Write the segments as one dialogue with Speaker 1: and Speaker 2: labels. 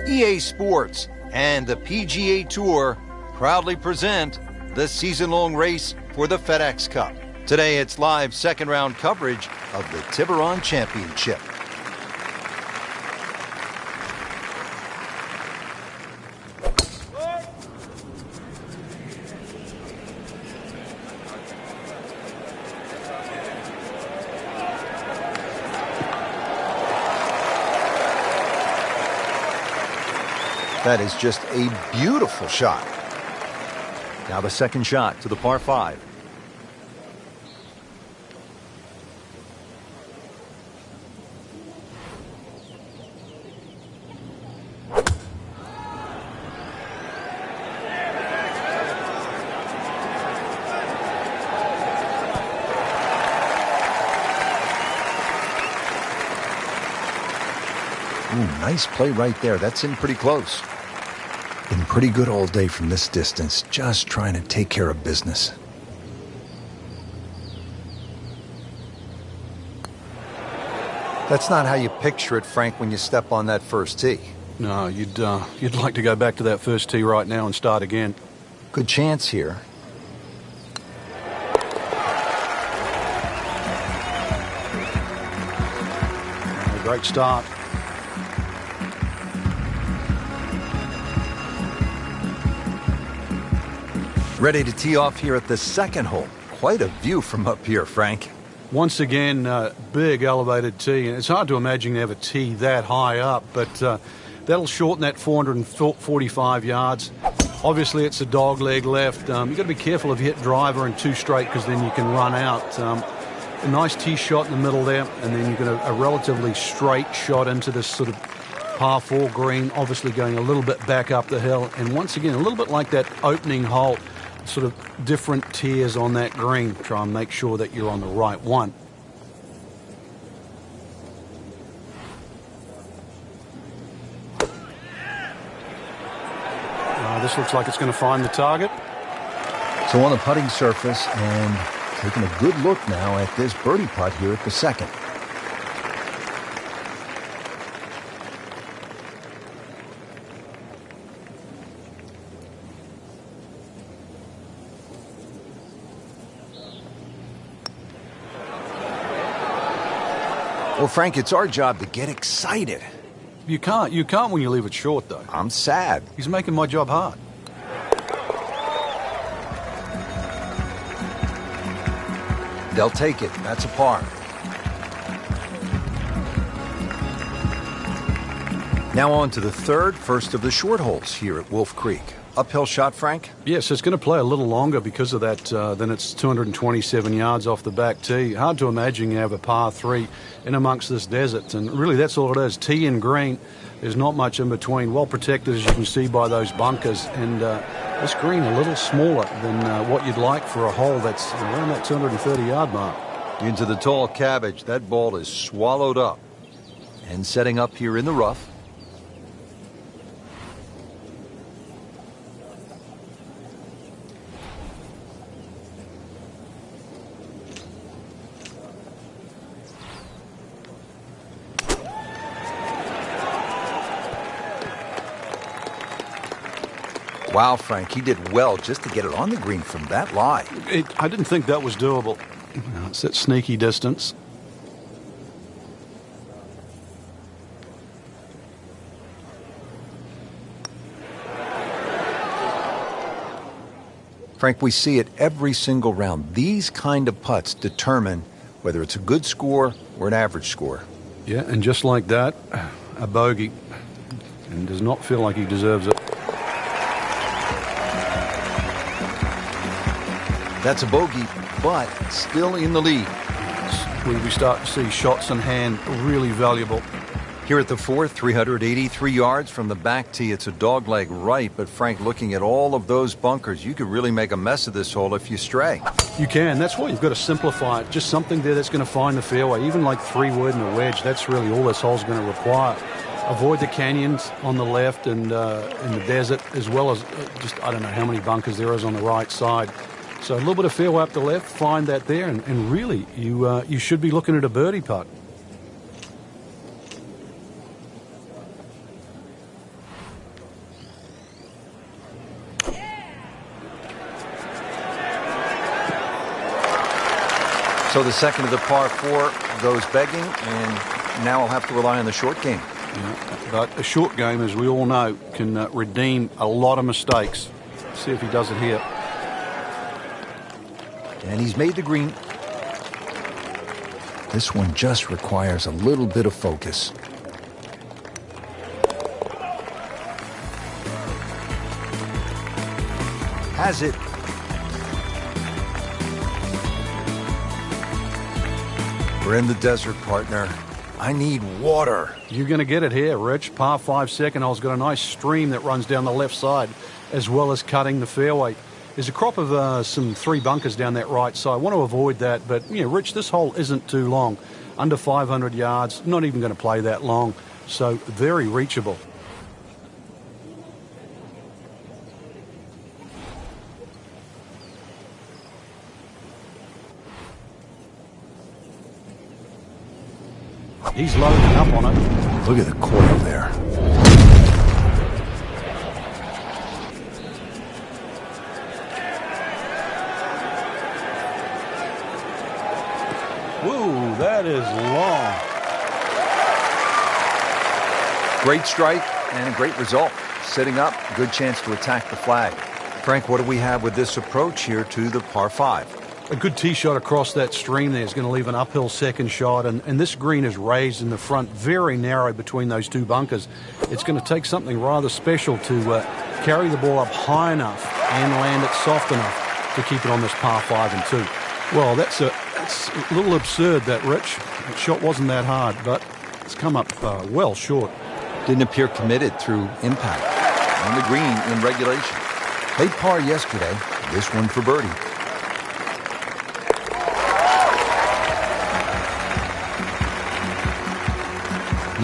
Speaker 1: EA Sports and the PGA Tour proudly present the season-long race for the FedEx Cup. Today it's live second-round coverage of the Tiburon Championship. That is just a beautiful shot. Now the second shot to the par 5. Ooh, nice play right there. That's in pretty close. Been pretty good all day from this distance, just trying to take care of business. That's not how you picture it, Frank, when you step on that first tee.
Speaker 2: No, you'd like to go back to that first tee right now and start again.
Speaker 1: Good chance here.
Speaker 2: Great start.
Speaker 1: Ready to tee off here at the second hole. Quite a view from up here, Frank.
Speaker 2: Once again, big elevated tee, and it's hard to imagine you have a tee that high up, but that'll shorten that 445 yards. Obviously, it's a dog leg left. You've got to be careful if you hit driver and 2 straight, because then you can run out. A nice tee shot in the middle there, and then you get a relatively straight shot into this sort of par 4 green, obviously going a little bit back up the hill, and once again, a little bit like that opening hole. Sort of different tiers on that green. Try and make sure that you're on the right one. This looks like it's going to find the target.
Speaker 1: So on the putting surface, and taking a good look now at this birdie putt here at the second. Well, Frank, it's our job to get excited.
Speaker 2: You can't when you leave it short, though.
Speaker 1: I'm sad.
Speaker 2: He's making my job hard.
Speaker 1: They'll take it. That's a par. Now on to the first of the short holes here at Wolf Creek. Uphill shot, Frank?
Speaker 2: Yes, it's going to play a little longer because of that. Then it's 227 yards off the back tee. Hard to imagine you have a par 3 in amongst this desert. And really, that's all it is. Tee and green. There's not much in between. Well protected, as you can see, by those bunkers. And this green a little smaller than what you'd like for a hole that's around that 230-yard mark.
Speaker 1: Into the tall cabbage. That ball is swallowed up. And setting up here in the rough. Wow, Frank, he did well just to get it on the green from that lie.
Speaker 2: I didn't think that was doable. It's that sneaky distance.
Speaker 1: Frank, we see it every single round. These kind of putts determine whether it's a good score or an average score.
Speaker 2: Yeah, and just like that, a bogey. And does not feel like he deserves it.
Speaker 1: That's a bogey, but still in the lead.
Speaker 2: We start to see shots in hand really valuable.
Speaker 1: Here at the fourth, 383 yards from the back tee. It's a dogleg right, but Frank, looking at all of those bunkers, you could really make a mess of this hole if you stray.
Speaker 2: You can. That's why you've got to simplify it. Just something there that's going to find the fairway. Even like 3-wood and a wedge, that's really all this hole's going to require. Avoid the canyons on the left and in the desert, as well as just, I don't know how many bunkers there is on the right side. So a little bit of fairway up the left, find that there, and really, you should be looking at a birdie putt.
Speaker 1: So the second of the par 4 goes begging, and now I'll have to rely on the short game.
Speaker 2: Yeah, but a short game, as we all know, can redeem a lot of mistakes. See if he does it here.
Speaker 1: And he's made the green. This one just requires a little bit of focus. Has it. We're in the desert, partner. I need water.
Speaker 2: You're going to get it here, Rich. Par 5 second hole's got a nice stream that runs down the left side, as well as cutting the fairway. There's a crop of some 3 bunkers down that right side. I want to avoid that, but, Rich, this hole isn't too long. Under 500 yards, not even going to play that long, so very reachable. He's loading up on it.
Speaker 1: Look at the coil there.
Speaker 2: Whoa, that is long.
Speaker 1: Great strike and a great result. Sitting up, good chance to attack the flag. Frank, what do we have with this approach here to the par 5?
Speaker 2: A good tee shot across that stream there is going to leave an uphill second shot, and this green is raised in the front, very narrow between those 2 bunkers. It's going to take something rather special to carry the ball up high enough and land it soft enough to keep it on this par 5 and 2. Well, that's a little absurd, that, Rich. The shot wasn't that hard, but it's come up well short.
Speaker 1: Didn't appear committed through impact. On the green in regulation. Played par yesterday. This one for birdie.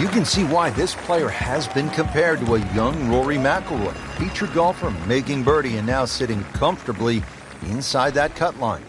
Speaker 1: You can see why this player has been compared to a young Rory McIlroy, featured golfer making birdie and now sitting comfortably inside that cut line.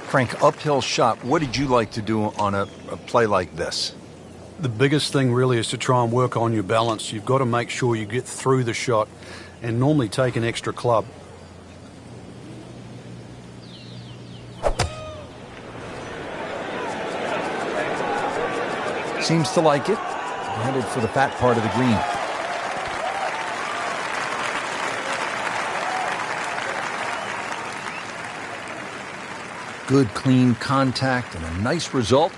Speaker 1: Frank, uphill shot. What did you like to do on a play like this?
Speaker 2: The biggest thing really is to try and work on your balance. You've got to make sure you get through the shot and normally take an extra club.
Speaker 1: Seems to like it. Headed for the fat part of the green. Good, clean contact and a nice result,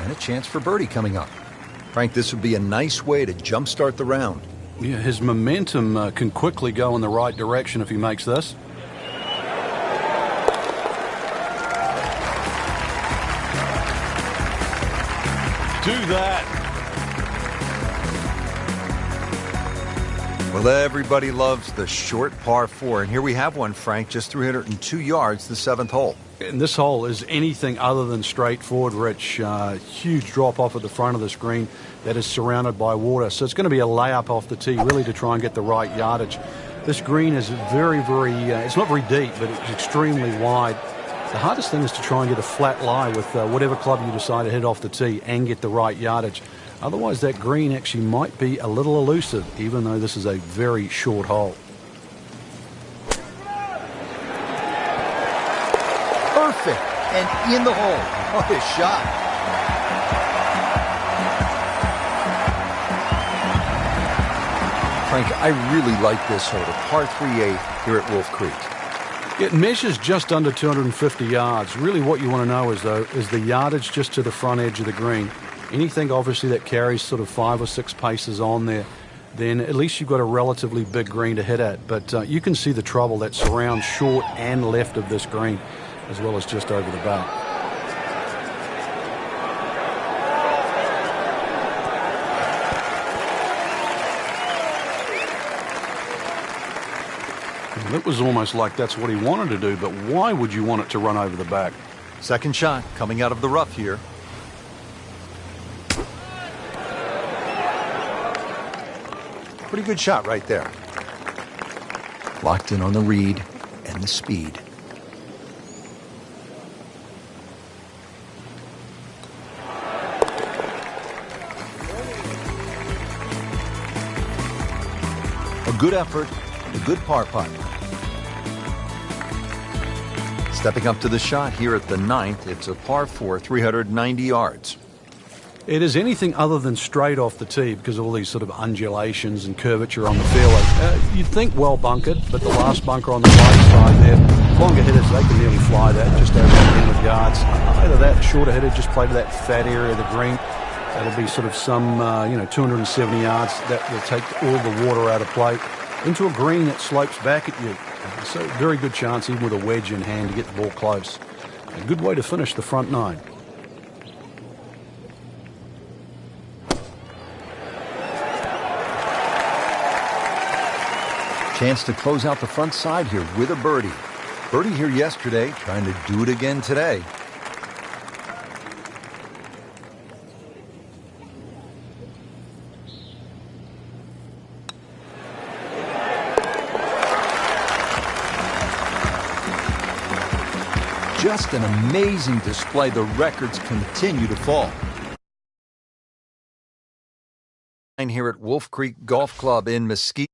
Speaker 1: and a chance for birdie coming up. Frank, this would be a nice way to jumpstart the round.
Speaker 2: Yeah, his momentum can quickly go in the right direction if he makes this. Do that.
Speaker 1: Well, everybody loves the short par 4, and here we have one, Frank, just 302 yards, the 7th hole.
Speaker 2: And this hole is anything other than straightforward, Rich. Huge drop-off at the front of the screen that is surrounded by water. So it's going to be a layup off the tee, really, to try and get the right yardage. This green is very, it's not very deep, but it's extremely wide. The hardest thing is to try and get a flat lie with whatever club you decide to hit off the tee and get the right yardage. Otherwise, that green actually might be a little elusive, even though this is a very short hole.
Speaker 1: Perfect, and in the hole. What a shot. Frank, I really like this hole, the par 3/8 here at Wolf Creek.
Speaker 2: It measures just under 250 yards. Really what you want to know is the yardage just to the front edge of the green. Anything, obviously, that carries sort of 5 or 6 paces on there, then at least you've got a relatively big green to hit at. But you can see the trouble that surrounds short and left of this green, as well as just over the back. And it was almost like that's what he wanted to do, but why would you want it to run over the back?
Speaker 1: Second shot coming out of the rough here. Pretty good shot right there. Locked in on the read and the speed. A good effort, a good par putt. Stepping up to the shot here at the 9th, it's a par 4, 390 yards.
Speaker 2: It is anything other than straight off the tee because of all these sort of undulations and curvature on the fairway. You'd think well bunkered, but the last bunker on the right side there, longer hitters, they can nearly fly that just over 100 yards. Either that, shorter hitter just play to that fat area of the green. That'll be sort of some, 270 yards. That will take all the water out of play into a green that slopes back at you. So very good chance, even with a wedge in hand, to get the ball close. A good way to finish the front 9.
Speaker 1: Chance to close out the front side here with a birdie. Birdie here yesterday, trying to do it again today. Just an amazing display. The records continue to fall. Here at Wolf Creek Golf Club in Mesquite.